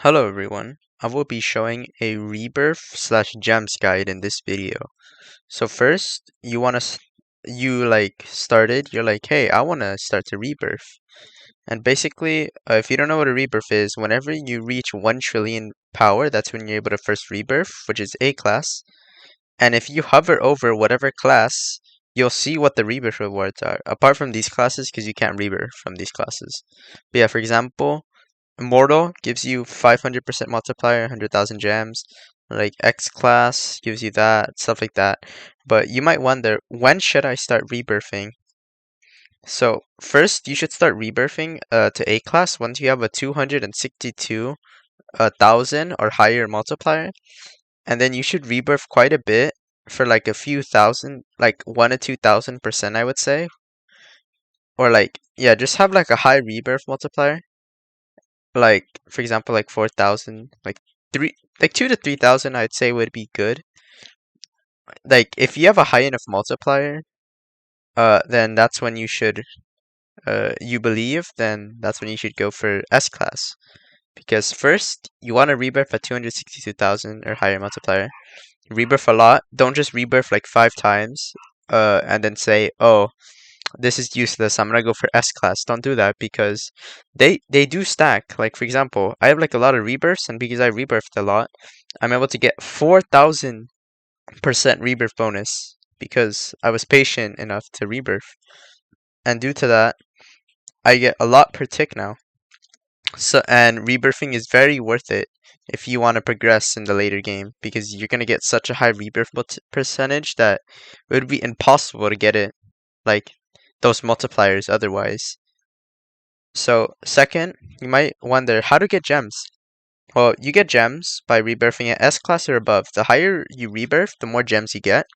Hello everyone, I will be showing a rebirth slash gems guide in this video. So first, you're like, hey, I want to start a rebirth. And basically, if you don't know what a rebirth is, whenever you reach 1 trillion power, that's when you're able to first rebirth, which is A class. And if you hover over whatever class, you'll see what the rebirth rewards are. Apart from these classes, because you can't rebirth from these classes. But yeah, for example, Immortal gives you 500% multiplier, 100,000 gems. Like X class gives you that, stuff like that. But you might wonder, when should I start rebirthing? So first, you should start rebirthing to A class once you have a 262,000 or higher multiplier. And then you should rebirth quite a bit for like a few thousand, like 1 to 2,000%, I would say. Or like, yeah, just have like a high rebirth multiplier. Like for example, like 4,000, like 2 to 3,000, I'd say would be good. Like if you have a high enough multiplier, then that's when you should then that's when you should go for S class. Because first you want to rebirth at 262,000 or higher multiplier. Rebirth a lot. Don't just rebirth like 5 times and then say, oh, this is useless, I'm gonna go for S class. Don't do that, because they do stack. Like for example, I have like a lot of rebirths, and because I rebirthed a lot, I'm able to get 4,000% rebirth bonus because I was patient enough to rebirth. And due to that, I get a lot per tick now. So and rebirthing is very worth it if you want to progress in the later game, because you're gonna get such a high rebirth percentage that it would be impossible to get it like those multipliers otherwise. So second, you might wonder how to get gems. Well, you get gems by rebirthing at S class or above. The higher you rebirth, the more gems you get.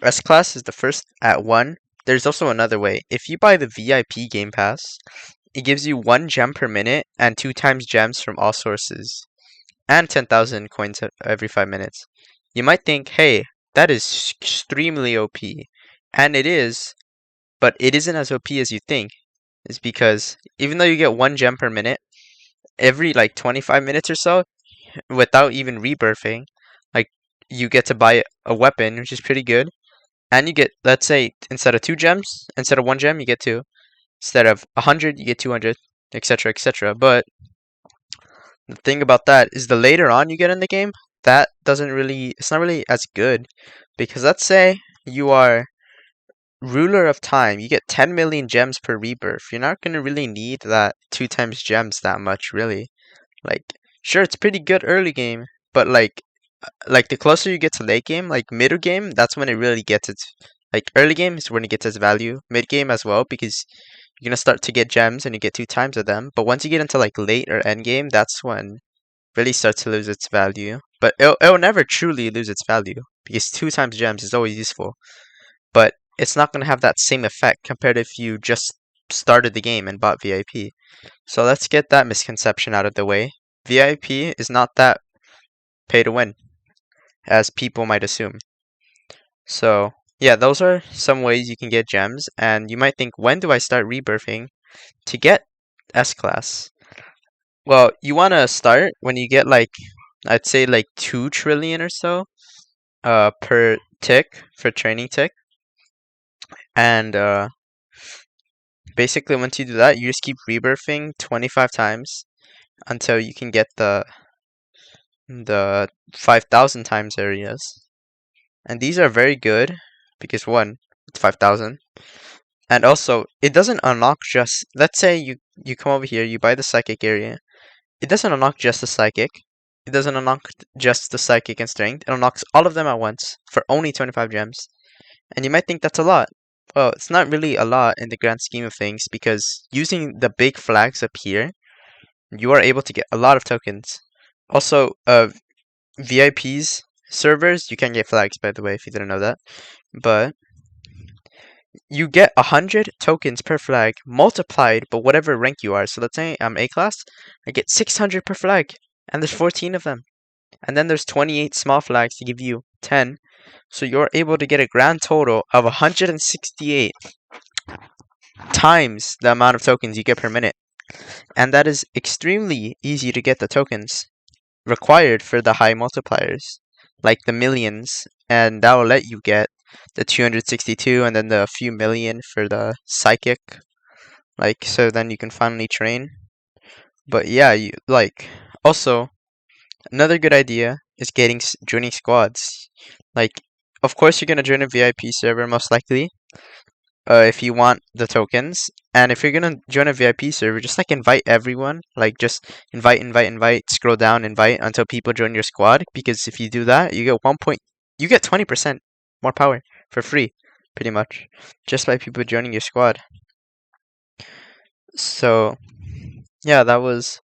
S class is the first at 1. There's also another way. If you buy the VIP Game Pass, it gives you 1 gem per minute and 2 times gems from all sources. And 10,000 coins every 5 minutes. You might think, hey, that is extremely OP. And it is, but it isn't as OP as you think. Is because even though you get 1 gem per minute, every like 25 minutes or so, without even rebirthing, like you get to buy a weapon, which is pretty good. And you get, let's say, instead of 2 gems, instead of 1 gem, you get 2. Instead of 100, you get 200, etc., etc. But the thing about that is the later on you get in the game, it's not really as good. Because let's say you are ruler of time, you get 10 million gems per rebirth. You're not going to really need that 2 times gems that much, really. Like, sure, it's pretty good early game, but like the closer you get to late game, like middle game, that's when it really gets its, like early game is when it gets its value. Mid game as well, because you're going to start to get gems and you get 2 times of them. But once you get into like late or end game, that's when it really starts to lose its value. But it'll never truly lose its value, because 2 times gems is always useful. But it's not going to have that same effect compared if you just started the game and bought VIP. So let's get that misconception out of the way. VIP is not that pay to win, as people might assume. So yeah, those are some ways you can get gems, and you might think, when do I start rebirthing to get S class? Well, you want to start when you get like, I'd say like 2 trillion or so per tick for training tick. And basically once you do that, you just keep rebirthing 25 times until you can get the 5,000 times areas. And these are very good because one, it's 5,000. And also, it doesn't unlock just, let's say you come over here, you buy the psychic area. It doesn't unlock just the psychic. It doesn't unlock just the psychic and strength. It unlocks all of them at once for only 25 gems. And you might think that's a lot. Well, it's not really a lot in the grand scheme of things, because using the big flags up here, you are able to get a lot of tokens. Also, VIPs servers, you can get flags, by the way, if you didn't know that. But you get 100 tokens per flag multiplied by whatever rank you are. So let's say I'm A class, I get 600 per flag, and there's 14 of them. And then there's 28 small flags to give you 10. So you're able to get a grand total of 168 times the amount of tokens you get per minute. And that is extremely easy to get the tokens required for the high multipliers, like the millions, and that will let you get the 262 and then the few million for the psychic, like, so then you can finally train. But yeah, you like, also another good idea is joining squads. Like, of course you're gonna join a VIP server most likely, if you want the tokens. And if you're gonna join a VIP server, just like invite everyone. Like just invite, scroll down, invite until people join your squad. Because if you do that, you get 20% more power for free, pretty much, just by people joining your squad. So yeah, that was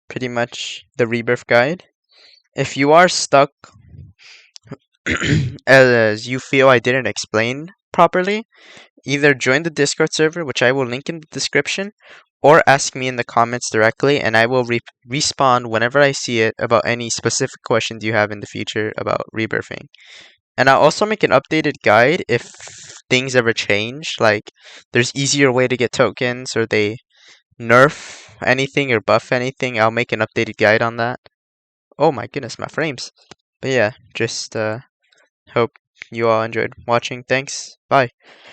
pretty much the Rebirth guide. If you are stuck as you feel I didn't explain properly, either join the Discord server, which I will link in the description, or ask me in the comments directly, and I will respond whenever I see it about any specific questions you have in the future about rebirthing. And I'll also make an updated guide if things ever change, like there's easier way to get tokens, or they nerf anything or buff anything. I'll make an updated guide on that. Oh my goodness, my frames. But yeah, just hope you all enjoyed watching. Thanks. Bye.